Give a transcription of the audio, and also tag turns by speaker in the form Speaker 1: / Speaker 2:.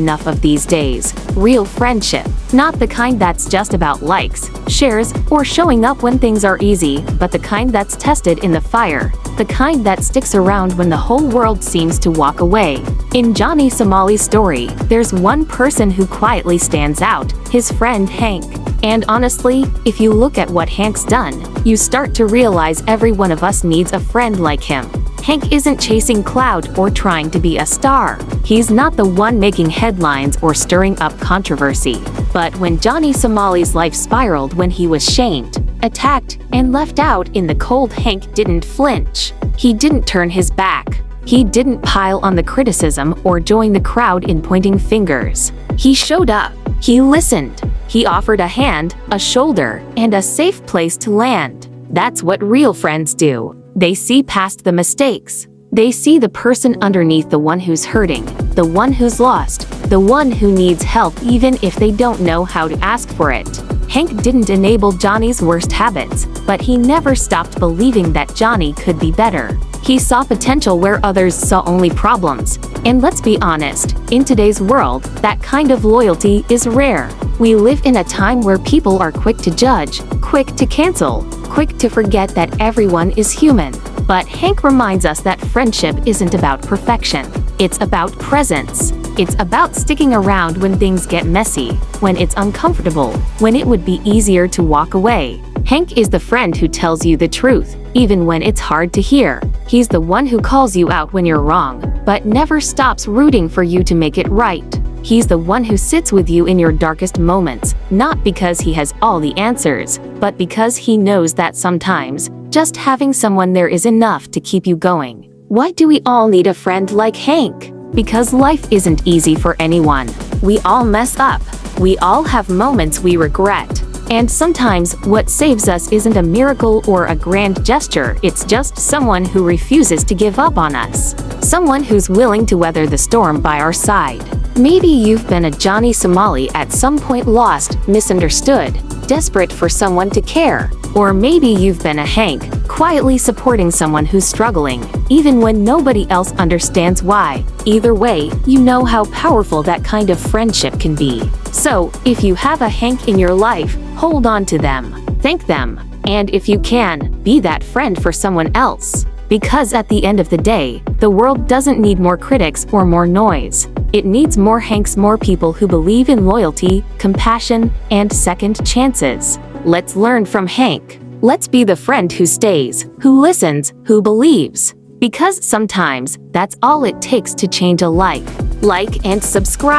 Speaker 1: enough of these days. Real friendship. Not the kind that's just about likes, shares, or showing up when things are easy, but the kind that's tested in the fire. The kind that sticks around when the whole world seems to walk away. In Johnny Somali's story, there's one person who quietly stands out, his friend Hank. And honestly, if you look at what Hank's done, you start to realize every one of us needs a friend like him. Hank isn't chasing clout or trying to be a star. He's not the one making headlines or stirring up controversy. But when Johnny Somali's life spiraled when he was shamed, attacked, and left out in the cold, Hank didn't flinch. He didn't turn his back. He didn't pile on the criticism or join the crowd in pointing fingers. He showed up. He listened. He offered a hand, a shoulder, and a safe place to land. That's what real friends do. They see past the mistakes. They see the person underneath, the one who's hurting, the one who's lost, the one who needs help even if they don't know how to ask for it. Hank didn't enable Johnny's worst habits, but he never stopped believing that Johnny could be better. He saw potential where others saw only problems. And let's be honest, in today's world, that kind of loyalty is rare. We live in a time where people are quick to judge, quick to cancel, quick to forget that everyone is human. But Hank reminds us that friendship isn't about perfection. It's about presence. It's about sticking around when things get messy, when it's uncomfortable, when it would be easier to walk away. Hank is the friend who tells you the truth, even when it's hard to hear. He's the one who calls you out when you're wrong, but never stops rooting for you to make it right. He's the one who sits with you in your darkest moments, not because he has all the answers, but because he knows that sometimes, just having someone there is enough to keep you going. Why do we all need a friend like Hank? Because life isn't easy for anyone. We all mess up. We all have moments we regret. And sometimes, what saves us isn't a miracle or a grand gesture, it's just someone who refuses to give up on us. Someone who's willing to weather the storm by our side. Maybe you've been a Johnny Somali at some point, lost, misunderstood, desperate for someone to care. Or maybe you've been a Hank, quietly supporting someone who's struggling, even when nobody else understands why. Either way, you know how powerful that kind of friendship can be. So, if you have a Hank in your life, hold on to them, thank them, and if you can, be that friend for someone else. Because at the end of the day, the world doesn't need more critics or more noise. It needs more Hanks, more people who believe in loyalty, compassion, and second chances. Let's learn from Hank. Let's be the friend who stays, who listens, who believes. Because sometimes, that's all it takes to change a life. Like and subscribe.